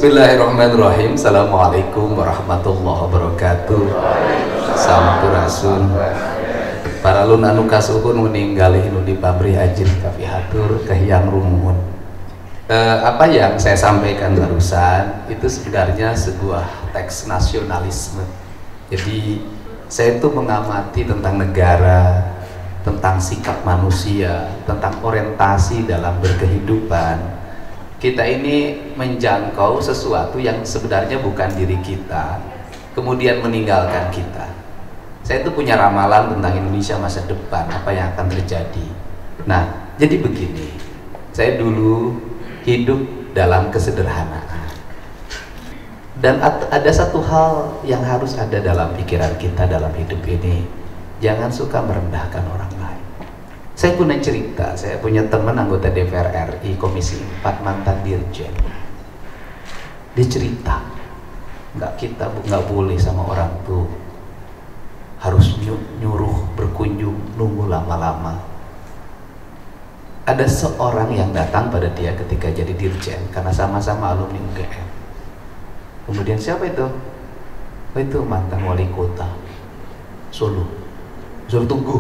Bismillahirrahmanirrahim. Assalamualaikum warahmatullahi wabarakatuh. Sampurasun. Para lun anu kasuhun meninggali nu di pabrik ajin kafihatur kehyang rumuhun. Apa yang saya sampaikan barusan itu sebenarnya sebuah teks nasionalisme. Jadi saya itu mengamati tentang negara, tentang sikap manusia, tentang orientasi dalam berkehidupan. Kita ini menjangkau sesuatu yang sebenarnya bukan diri kita, kemudian meninggalkan kita. Saya itu punya ramalan tentang Indonesia masa depan, apa yang akan terjadi. Nah, jadi begini, saya dulu hidup dalam kesederhanaan. Dan ada satu hal yang harus ada dalam pikiran kita dalam hidup ini, jangan suka merendahkan orang lain. Saya punya cerita, saya punya teman anggota DPR RI Komisi 4 mantan dirjen. Dia cerita, nggak boleh sama orang tuh harus nyuruh berkunjung nunggu lama-lama. Ada seorang yang datang pada dia ketika jadi dirjen karena sama-sama alumni UGM. Kemudian siapa itu? Oh, itu mantan wali kota Solo. Suruh tunggu.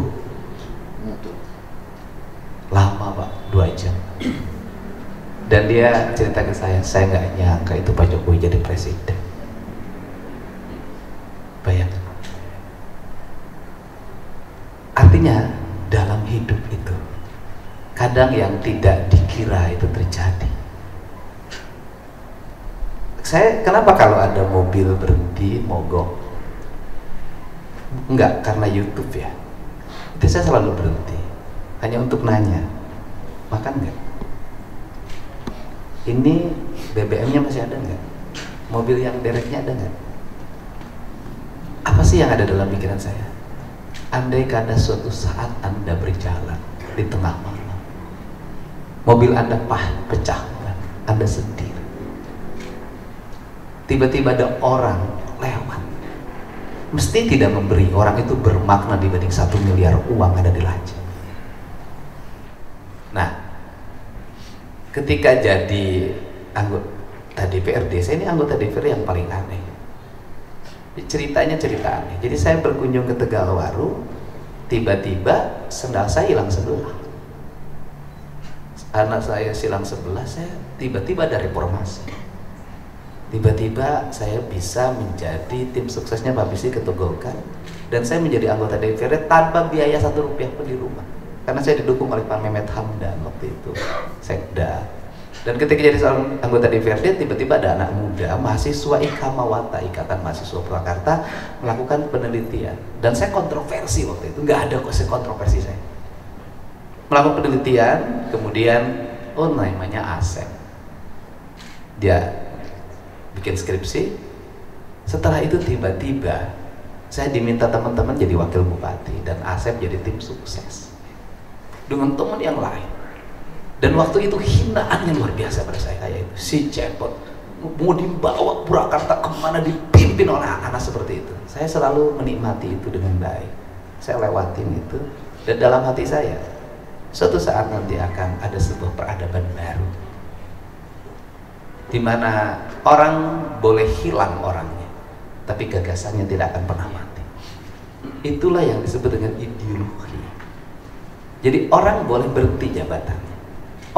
Lama Pak, 2 jam. Dan dia cerita ke saya nggak nyangka itu Pak Jokowi jadi presiden. Bayangkan. Artinya dalam hidup itu kadang yang tidak dikira itu terjadi. Kenapa kalau ada mobil berhenti mogok? Enggak, karena YouTube ya. Itu saya selalu berhenti hanya untuk nanya, makan nggak? Ini BBM-nya masih ada nggak? Mobil yang dereknya ada nggak? Apa sih yang ada dalam pikiran saya? Andai kata suatu saat Anda berjalan di tengah malam, mobil Anda pecah, Anda sedih. Tiba-tiba ada orang lewat, mesti tidak memberi orang itu bermakna dibanding 1 miliar uang ada di laci. Nah, ketika jadi anggota DPRD, saya ini anggota DPR yang paling aneh. Ceritanya cerita aneh. Jadi saya berkunjung ke Tegalwaru, tiba-tiba sendal saya hilang sebelah. Anak saya hilang sebelah, saya tiba-tiba ada reformasi. Tiba-tiba saya bisa menjadi tim suksesnya Pak Bisi Ketua Golkar, dan saya menjadi anggota DPR tanpa biaya 1 rupiah pun di rumah. Karena saya didukung oleh Pak Mehmet Hamdan waktu itu, Sekda. Dan ketika jadi seorang anggota DPRD, tiba-tiba ada anak muda, mahasiswa Ikamawata, Ikatan Mahasiswa Purwakarta, melakukan penelitian. Dan saya kontroversi waktu itu, nggak ada kontroversi saya. Melakukan penelitian, kemudian, namanya Asep. Dia bikin skripsi. Setelah itu tiba-tiba, saya diminta teman-teman jadi wakil bupati, dan Asep jadi tim sukses dengan teman yang lain. Dan waktu itu hinaan yang luar biasa pada saya, kayak itu si Cepot mau dibawa Purwakarta kemana, dipimpin oleh anak-anak seperti itu. Saya selalu menikmati itu dengan baik, saya lewatin itu. Dan dalam hati saya, suatu saat nanti akan ada sebuah peradaban baru, dimana orang boleh hilang orangnya, tapi gagasannya tidak akan pernah mati. Itulah yang disebut dengan ideologi. Jadi orang boleh berhenti jabatannya,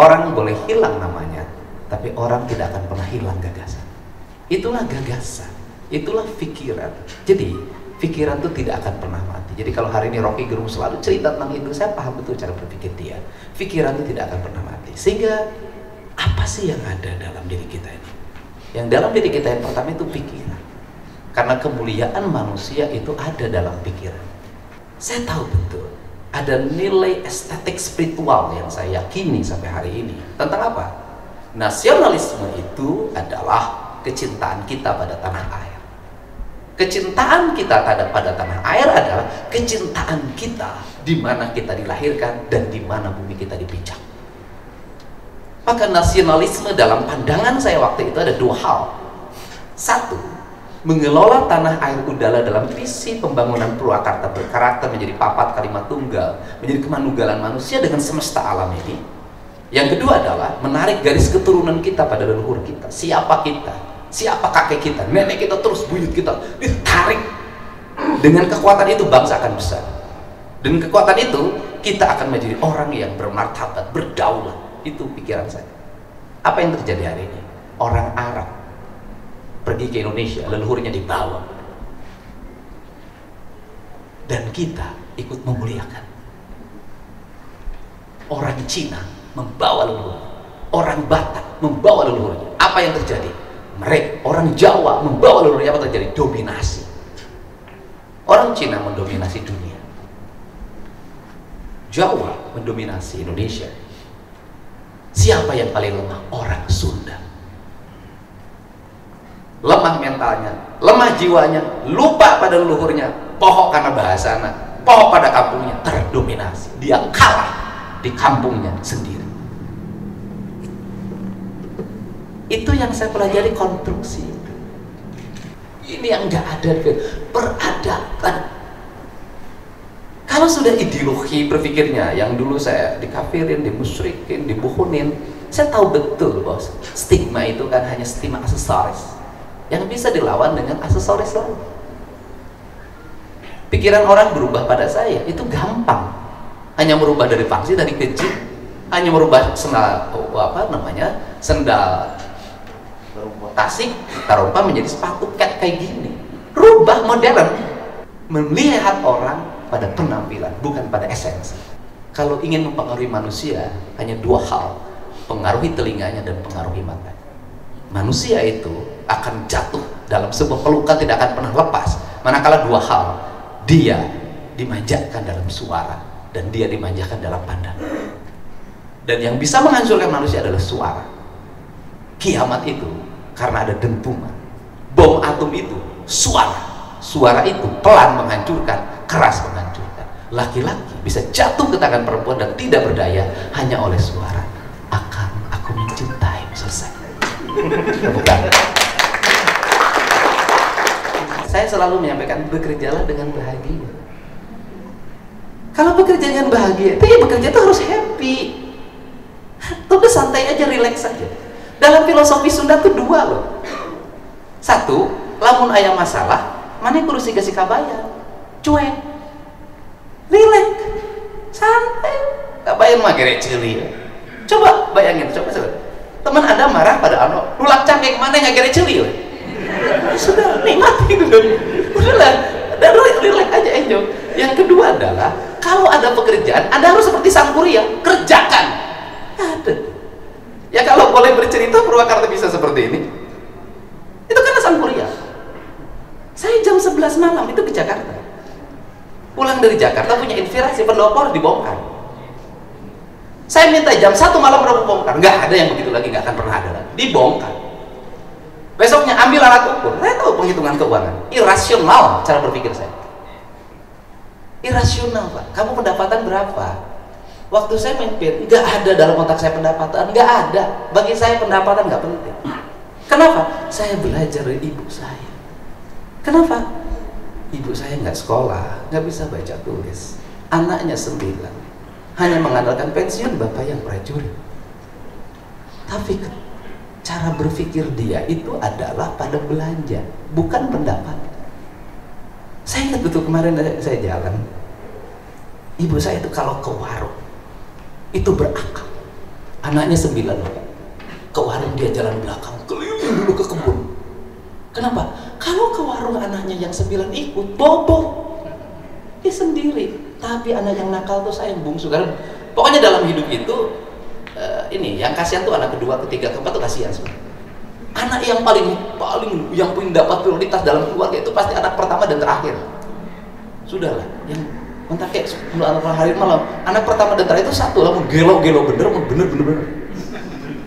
orang boleh hilang namanya, tapi orang tidak akan pernah hilang gagasan. Itulah gagasan, itulah pikiran. Jadi pikiran itu tidak akan pernah mati. Jadi kalau hari ini Rocky Gerung selalu cerita tentang itu, saya paham betul cara berpikir dia. Pikiran itu tidak akan pernah mati. Sehingga apa sih yang ada dalam diri kita ini? Yang dalam diri kita yang pertama itu pikiran. Karena kemuliaan manusia itu ada dalam pikiran. Saya tahu betul ada nilai estetik spiritual yang saya yakini sampai hari ini. Tentang apa? Nasionalisme itu adalah kecintaan kita pada tanah air. Kecintaan kita pada tanah air adalah kecintaan kita di mana kita dilahirkan dan di mana bumi kita dipijak. Maka nasionalisme dalam pandangan saya waktu itu ada 2 hal. 1, mengelola tanah air udara dalam visi pembangunan Purwakarta berkarakter menjadi papat kalimat tunggal, menjadi kemanugalan manusia dengan semesta alam ini. Yang kedua adalah menarik garis keturunan kita pada leluhur kita. Siapa kita? Siapa kakek kita, nenek kita, terus buyut kita ditarik. Dengan kekuatan itu bangsa akan besar. Dengan kekuatan itu kita akan menjadi orang yang bermartabat, berdaulat. Itu pikiran saya. Apa yang terjadi hari ini? Orang Arab pergi ke Indonesia, leluhurnya dibawa, dan kita ikut memuliakan. Orang Cina membawa leluhur, orang Batak membawa leluhurnya. Apa yang terjadi? Mereka, orang Jawa membawa leluhurnya. Apa terjadi? Dominasi. Orang Cina mendominasi dunia, Jawa mendominasi Indonesia. Siapa yang paling lemah? Orang Sunda. Lemah mentalnya, lemah jiwanya, lupa pada leluhurnya, pohok karena bahasa anak, pohok pada kampungnya, terdominasi. Dia kalah di kampungnya sendiri. Itu yang saya pelajari, konstruksi. Ini yang nggak ada, peradaban. Kalau sudah ideologi berpikirnya, yang dulu saya dikafirin, dimusyrikin, dibuhunin, saya tahu betul bos, stigma itu kan hanya stigma aksesoris yang bisa dilawan dengan aksesoris lain. Pikiran orang berubah pada saya itu gampang, hanya merubah dari faksi, dari kecil, hanya merubah sendal tasik tarumpah menjadi sepatu kayak gini, rubah modern, melihat orang pada penampilan bukan pada esensi. Kalau ingin mempengaruhi manusia hanya dua hal, pengaruhi telinganya dan pengaruhi mata. Manusia itu akan jatuh dalam sebuah pelukan, tidak akan pernah lepas manakala dua hal, dia dimanjakan dalam suara dan dia dimanjakan dalam pandangan. Dan yang bisa menghancurkan manusia adalah suara. Kiamat itu karena ada dentuman, bom atom itu suara itu pelan menghancurkan, keras menghancurkan. Laki-laki bisa jatuh ke tangan perempuan dan tidak berdaya hanya oleh suara. Aku mencintai, selesai. Bukan. Saya selalu menyampaikan, bekerjalah dengan bahagia. Kalau bekerja dengan bahagia, tapi bekerja itu harus happy. Udah santai aja, relax aja. Dalam filosofi Sunda tuh dua loh. Satu, lamun aya masalah, mana kudu siga kabaya, cuek, relax, santai. Kabaya mah gere ceuli. Coba bayangin, coba. Teman Anda marah pada anu, nulak cangkeng mana ngagere ceuli. Sudah, nikmati dulu. Udahlah, relax aja, enjoy. Yang kedua adalah, kalau ada pekerjaan, Anda harus seperti sang kuria, kerjakan. Ada. Ya kalau boleh bercerita, Purwakarta bisa seperti ini, itu karena sang kuria. Saya jam 11 malam itu ke Jakarta, pulang dari Jakarta punya inspirasi, pendopo harus dibongkar. Saya minta jam 1 malam berapa bongkar, nggak ada yang begitu lagi, nggak akan pernah ada lagi, dibongkar. Besoknya ambil alat ukur, saya tahu penghitungan keuangan, irasional cara berpikir saya, irasional Pak. Kamu pendapatan berapa? Waktu saya mimpin, nggak ada dalam otak saya pendapatan, nggak ada. Bagi saya pendapatan nggak penting. Kenapa? Saya belajar dari ibu saya. Kenapa? Ibu saya nggak sekolah, nggak bisa baca tulis. Anaknya 9, hanya mengandalkan pensiun bapak yang prajurit. Tapi cara berpikir dia itu adalah pada belanja, bukan pendapatan. Saya ingat betul kemarin saya jalan, ibu saya itu kalau ke warung itu berakal. Anaknya 9 loh, ke warung dia jalan belakang, keliling dulu ke kebun. Kenapa? Kalau ke warung anaknya yang 9 ikut, bobo dia sendiri. Tapi anak yang nakal tuh saya yang bungsu. Karena pokoknya dalam hidup itu ini yang kasihan tuh anak kedua, ketiga, keempat tuh kasihan sebenarnya. Anak yang paling yang paling dapat prioritas dalam keluarga itu pasti anak pertama dan terakhir. Sudahlah, yang entah kayak hari malam, anak pertama dan terakhir itu satu lah, mau gelo bener.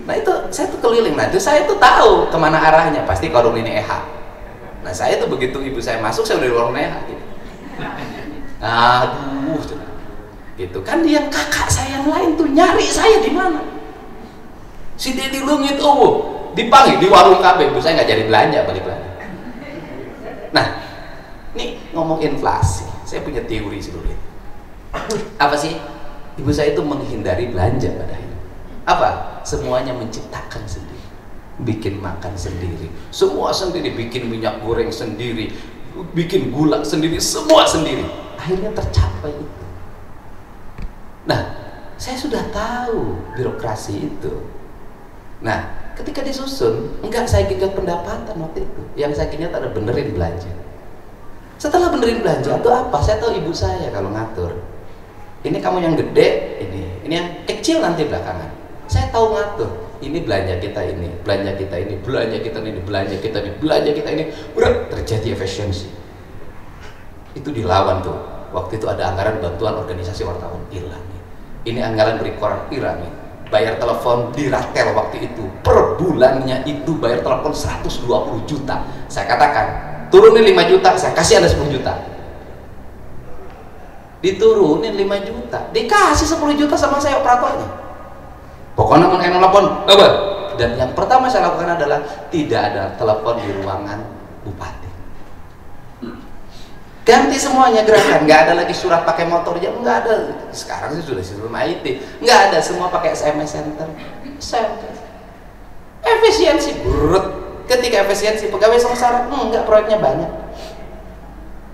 Nah itu saya tuh keliling, nah itu saya tuh tahu kemana arahnya, pasti ke warung ini EH. Nah saya tuh begitu ibu saya masuk, saya udah di warung EH gitu. Aduh, gitu kan, dia kakak saya yang lain tuh nyari saya di mana. Si Dedi Lungit, dipanggil di warung KB, ibu saya nggak jadi belanja, balik lagi. Nah, nih ngomong inflasi, saya punya teori sebelum itu. Apa sih? Ibu saya itu menghindari belanja pada akhirnya. Apa? Semuanya menciptakan sendiri. bikin makan sendiri, semua sendiri, bikin minyak goreng sendiri, bikin gula sendiri, semua sendiri. Akhirnya tercapai itu. Nah, saya sudah tahu birokrasi itu. Nah, ketika disusun, enggak saya genjot pendapatan waktu itu. Yang saya genjot ada benerin belanja. Setelah benerin belanja itu apa? Saya tahu ibu saya kalau ngatur. Ini kamu yang gede, ini yang kecil nanti belakangan. Saya tahu ngatur. Ini belanja kita ini, belanja kita ini, belanja kita ini, belanja kita ini, belanja kita ini. Udah terjadi efisiensi. Itu dilawan tuh. Waktu itu ada anggaran bantuan organisasi wartawan, hilang. Ini anggaran beri koran, hilang. Bayar telepon di Ratel waktu itu, per bulannya itu bayar telepon 120 juta. Saya katakan, turunin 5 juta, saya kasih Anda 10 juta. Diturunin 5 juta, dikasih 10 juta sama saya operatornya. Pokoknya mau telepon, apa? Dan yang pertama saya lakukan adalah tidak ada telepon di ruangan bupati. Ganti semuanya gerakan, nggak ada lagi surat pakai motor aja, nggak ada. Sekarang sih sudah sistem IT, nggak ada, semua pakai SMS center. Efisiensi, burut. Ketika efisiensi, pegawai sengsara, nggak, proyeknya banyak.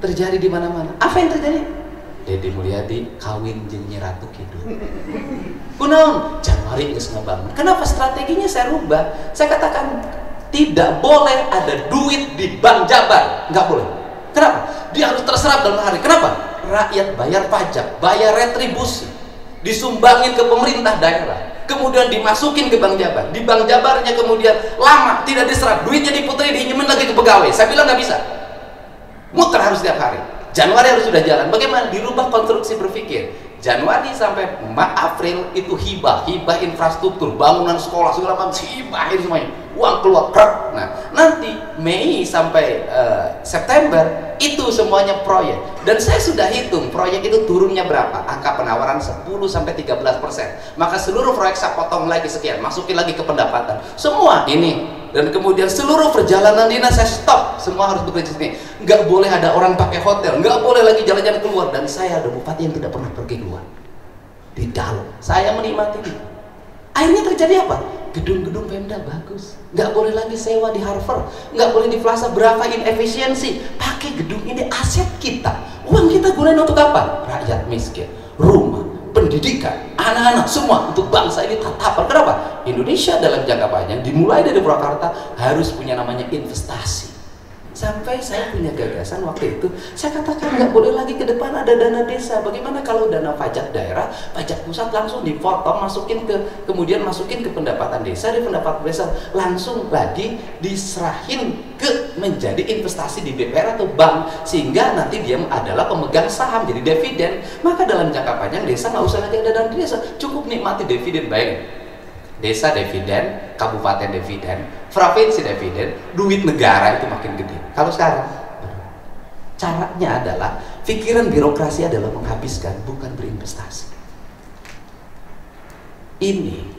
Terjadi di mana-mana. Apa yang terjadi? Deddy Mulyadi kawin jeung Nyi Ratu Kidul. Kunaon? Januari geus ngabangun. Kenapa strateginya saya rubah? Saya katakan tidak boleh ada duit di Bank Jabar, nggak boleh. Kenapa? Dia harus terserap dalam hari. Kenapa? Rakyat bayar pajak, bayar retribusi, disumbangin ke pemerintah daerah, kemudian dimasukin ke Bank Jabar. Di Bank Jabarnya kemudian lama tidak diserap, duitnya diputerin, diinjemin lagi ke pegawai. Saya bilang nggak bisa. Muter harus setiap hari. Januari harus sudah jalan. Bagaimana? Dirubah konstruksi berpikir. Januari sampai April itu hibah infrastruktur, bangunan sekolah segala macam, hibahin semuanya, uang keluar. Nah, nanti Mei sampai September itu semuanya proyek. Dan saya sudah hitung proyek itu turunnya berapa, angka penawaran 10-13%. Maka seluruh proyek saya potong lagi sekian, masukin lagi ke pendapatan. Semua ini. Dan kemudian seluruh perjalanan dinas saya stop, semua harus bekerja sini. Nggak boleh ada orang pakai hotel, nggak boleh lagi jalan-jalan keluar. Dan saya ada bupati yang tidak pernah pergi keluar, di dalam. Saya menikmati itu. Akhirnya terjadi apa? Gedung-gedung Pemda bagus, nggak boleh lagi sewa di Harvard, nggak boleh di Plaza, berapa inefisiensi. Pakai gedung ini, aset kita, uang kita gunain untuk apa? Rakyat miskin, rumah, pendidikan, anak-anak, semua untuk bangsa ini tatapan. Kenapa? Indonesia dalam jangka panjang dimulai dari Purwakarta harus punya namanya investasi. Sampai saya punya gagasan waktu itu, saya katakan nggak boleh lagi ke depan ada dana desa. Bagaimana kalau dana pajak daerah, pajak pusat langsung dipotong, kemudian masukin ke pendapatan desa, di pendapatan desa langsung lagi diserahin ke menjadi investasi di BPR atau bank, sehingga nanti dia adalah pemegang saham, jadi dividen. Maka dalam jangka panjang desa nggak usah lagi ada dana desa, cukup nikmati dividen. Baik, desa dividen, kabupaten dividen, provinsi dividen, duit negara itu makin gede. Kalau sekarang caranya adalah pikiran birokrasi adalah menghabiskan, bukan berinvestasi. Ini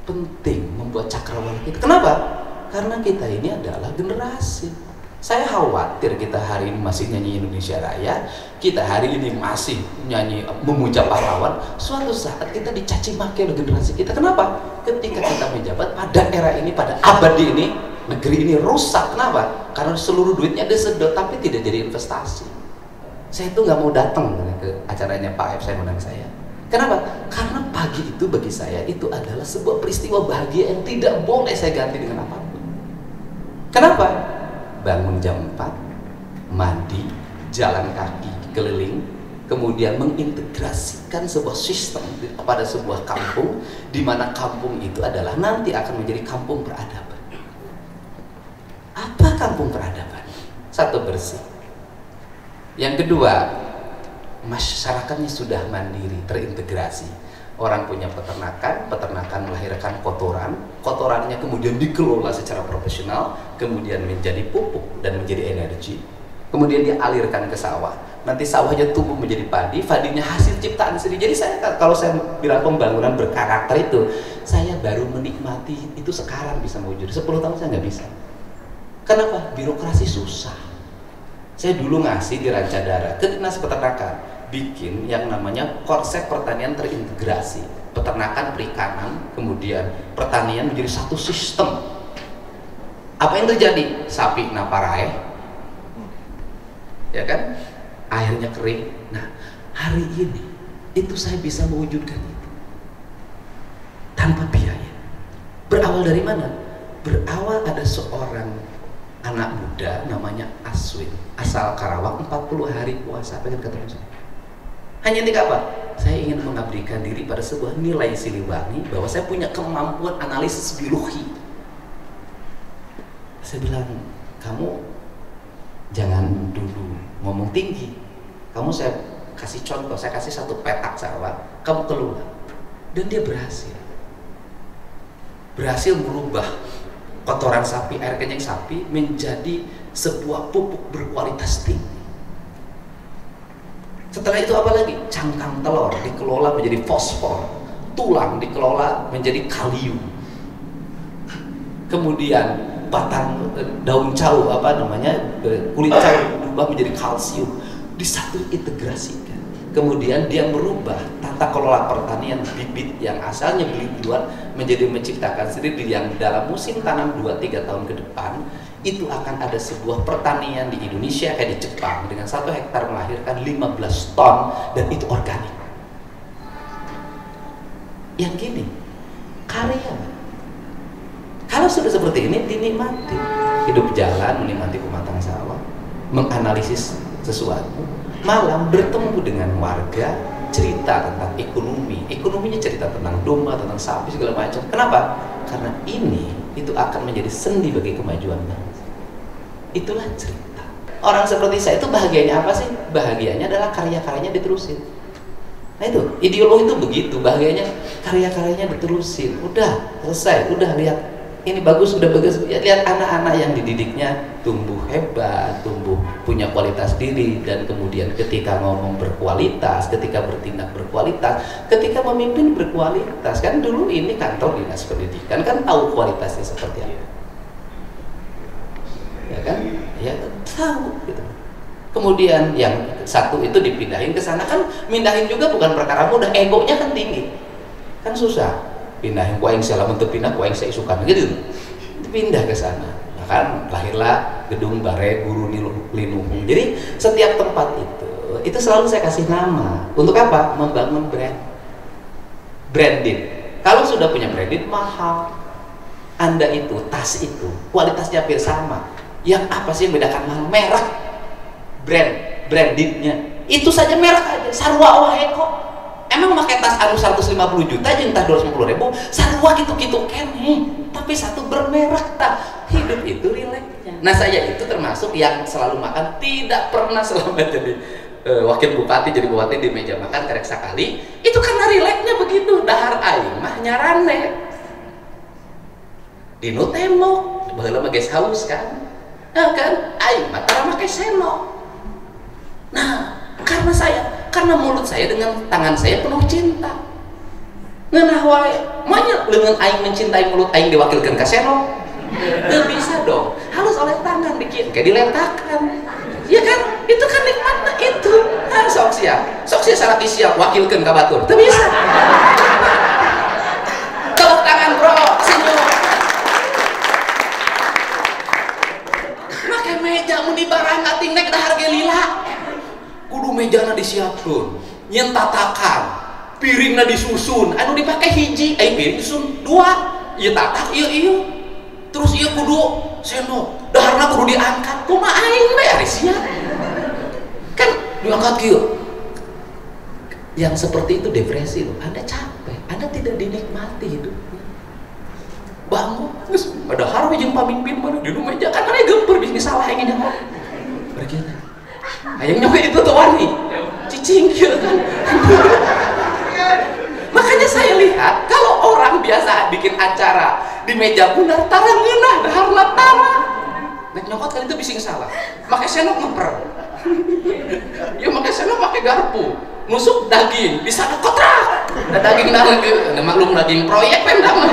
penting membuat cakrawala kita. Kenapa? Karena kita ini adalah generasi. Saya khawatir kita hari ini masih nyanyi Indonesia Raya, kita hari ini masih nyanyi memuja pahlawan, suatu saat kita dicaci maki oleh generasi kita. Kenapa? Ketika kita menjabat pada era ini, pada abad ini, negeri ini rusak. Kenapa? Karena seluruh duitnya disedot tapi tidak jadi investasi. Saya itu nggak mau datang ke acaranya Pak F, saya undang saya. Kenapa? Karena pagi itu bagi saya itu adalah sebuah peristiwa bahagia yang tidak boleh saya ganti dengan apapun. Kenapa? Bangun jam 4, mandi, jalan kaki keliling, kemudian mengintegrasikan sebuah sistem pada sebuah kampung, di mana kampung itu adalah nanti akan menjadi kampung peradaban. Apa kampung peradaban? Satu, bersih. Yang kedua, masyarakatnya sudah mandiri, terintegrasi. Orang punya peternakan, peternakan melahirkan kotoran, kotorannya kemudian dikelola secara profesional, kemudian menjadi pupuk dan menjadi energi, kemudian dialirkan ke sawah. Nanti sawahnya tumbuh menjadi padi, padinya hasil ciptaan sendiri. Jadi saya, kalau saya bilang pembangunan berkarakter itu, saya baru menikmati itu sekarang bisa mewujud. 10 tahun saya nggak bisa. Kenapa? Birokrasi susah. Saya dulu ngasih di Rancadara ke Dinas Peternakan, bikin yang namanya konsep pertanian terintegrasi, peternakan, perikanan, kemudian pertanian menjadi satu sistem. Apa yang terjadi? Sapi naparae, ya kan? Airnya kering. Nah, hari ini itu saya bisa mewujudkan itu tanpa biaya. Berawal dari mana? Berawal ada seorang anak muda namanya Aswin, asal Karawang, 40 hari puasa. Pengen ketemu saya. Hanya intinya apa? Saya ingin mengabdikan diri pada sebuah nilai Siliwangi, bahwa saya punya kemampuan analisis biologi. Saya bilang, kamu jangan dulu ngomong tinggi. Kamu saya kasih contoh, saya kasih satu petak sawah, kamu keluar. Dan dia berhasil merubah kotoran sapi, air kencing sapi menjadi sebuah pupuk berkualitas tinggi. Setelah itu apa lagi? Cangkang telur dikelola menjadi fosfor, tulang dikelola menjadi kalium. Kemudian batang daun cau, kulit cau berubah menjadi kalsium, disatu integrasikan. Kemudian dia merubah tata kelola pertanian bibit yang asalnya beli di luar menjadi menciptakan sendiri, yang dalam musim tanam 2-3 tahun ke depan itu akan ada sebuah pertanian di Indonesia kayak di Jepang, dengan 1 hektar melahirkan 15 ton, dan itu organik. Yang gini karya. Kalau sudah seperti ini dinikmati, hidup jalan, menikmati pematang sawah, menganalisis sesuatu, malam bertemu dengan warga, cerita tentang ekonominya cerita tentang domba, tentang sapi, segala macam. Kenapa? Karena itu akan menjadi sendi bagi kemajuan bangsa. Itulah cerita. Orang seperti saya itu bahagianya apa sih? Bahagianya adalah karya-karyanya diterusin. Nah itu, ideologi itu begitu, bahagianya karya-karyanya diterusin. Udah selesai, udah lihat ini bagus, udah bagus. Lihat anak-anak yang dididiknya tumbuh hebat, tumbuh punya kualitas diri, dan kemudian ketika ngomong berkualitas, ketika bertindak berkualitas, ketika memimpin berkualitas. Kan dulu ini kantor dinas pendidikan kan tahu kualitasnya seperti apa, ya kan? Ya tahu gitu. Kemudian yang satu itu dipindahin ke sana, kan mindahin juga bukan perkara mudah, egonya kan tinggi, kan susah. Pindahin ku aing salah bentuk pindah ku aing saya isukan gitu. Pindah ke sana. Bahkan lahirlah gedung Bare Guru Linuhung. Jadi setiap tempat itu selalu saya kasih nama. Untuk apa? Membangun branding. Kalau sudah punya branding mahal. Anda itu, tas itu kualitasnya hampir sama. Yang apa sih yang bedakan mahal? Merek. Brandingnya. Itu saja merek aja. Sarua wae kok. Emang pakai tas anu 150 juta jeung tas 250.000, sarua gitu-gitu keneh, tapi satu bermerek. Hidup itu rileksnya. Nah, saya itu termasuk yang selalu makan, tidak pernah selama jadi wakil bupati, jadi bupati di meja makan karek sakali. Itu karena rileksnya begitu. Dahar aing mah nyarane. Dinu tembok, baheula mah guest house kan. Nah, kan aing mah tara make sendok. Nah, karena mulut saya dengan tangan saya penuh cinta. Ngeunah wae, manya leungeun aing mencintai mulut aing diwakilkeun ka sendok. Teu bisa dong. Halus oleh tangan dikit kayak diletakkan. Ya kan? Itu kan nikmatna itu. Nah, sok sia salah siap wakilkeun ka batur. Teu bisa. Tepuk tangan, bro. Senyum. Make meja mun dibarang kating nek dahar ge lila. Kudu mejana disiapkeun, nyen tatakan, piringna disusun, anu dipake hiji, piring disusun 2, ieu tatak, ieu. Terus ieu kudu sendok, daharna kudu diangkat, kumaha aing we ari sia. Kan diangkat kieu. Yang seperti itu depresi loh. Anda capek, Anda tidak dinikmati hidupnya. Bangun, geus padahal we jeung pamimpin mah di meja kan aya gempeur bisnis salah yang nyaho. Berkieu. Ayang nyampe itu tuh wani cicing gitu kan. Makanya saya lihat kalau orang biasa bikin acara di meja bundar tarang ngeunah daharna tara nek nyokot kan itu bising salah make sendok ngeper. Ya make sendok make garpu nusuk daging bisa kotrak da daging maklum daging proyek pendam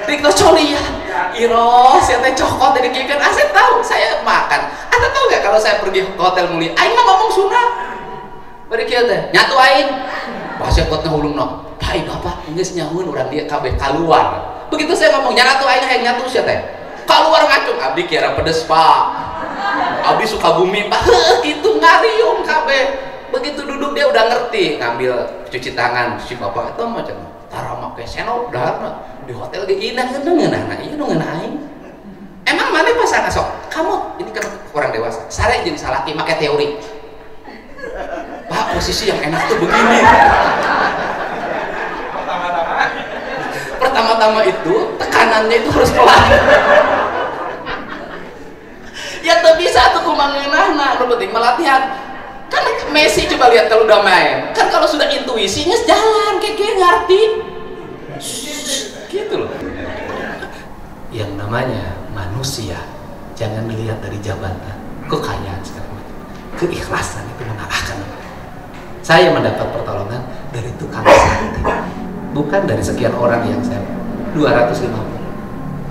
dik colian Iro, saya teh cokot dari kieu kan aset tahu saya makan. Anda tahu nggak kalau saya pergi ke hotel Mulia, aing mah ngomong Sunda. Bari kieu teh, nyatu aing. Bahasa kotna hulungna. Hai Bapak, geus nyahoeun urang dia kabeh kaluar. Begitu saya ngomong nyatu aing hayang nyatu sia teh. keluar ngacung, abdi kira pedes pak, abdi suka bumi pak, gitu ngariung kabeh. Begitu duduk dia udah ngerti, ngambil cuci tangan, cuci bapak itu macam tara make senop dahar di hotel ge indah ngeunah, ieu nu ngeunah aing. Emang mana pasang sok? Kamu ini kan orang dewasa, sare jeung salaki make teori. Pak, posisi yang enak tuh begini. Pertama-tama itu tekanannya itu harus pelan. Ya tuh bisa tuh kumangeunahna, nu penting melatihan. Kan Messi coba lihat kalau udah main, kan kalau sudah intuisinya jalan kayak ngerti. Gitu loh. Yang namanya manusia jangan dilihat dari jabatan, kekayaan segala macam. Keikhlasan itu mengalahkan. Saya mendapat pertolongan dari tukang sate, bukan dari sekian orang yang saya 250.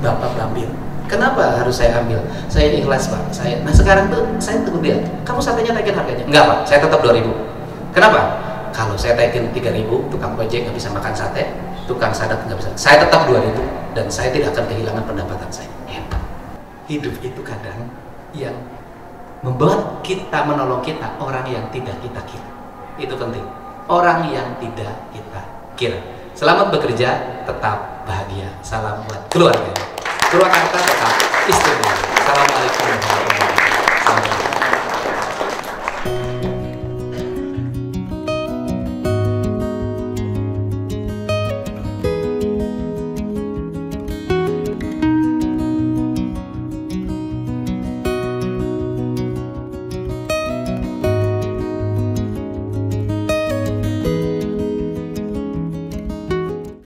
Bapak ambil. Kenapa harus saya ambil? Saya ikhlas pak. Nah sekarang tuh saya tegur dia. Kamu satenya naikin harganya? Enggak pak. Saya tetap 2.000. Kenapa? Kalau saya naikin 3.000, tukang ojek nggak bisa makan sate, tukang sadat nggak bisa. Saya tetap 2.000 dan saya tidak akan kehilangan pendapatan saya. Hebat. Hidup itu kadang yang membuat kita menolong kita orang yang tidak kita kira. Itu penting. Orang yang tidak kita kira. Selamat bekerja, tetap bahagia. Salam buat keluarga. Purwakarta tetap istimewa. Assalamualaikum warahmatullahi wabarakatuh.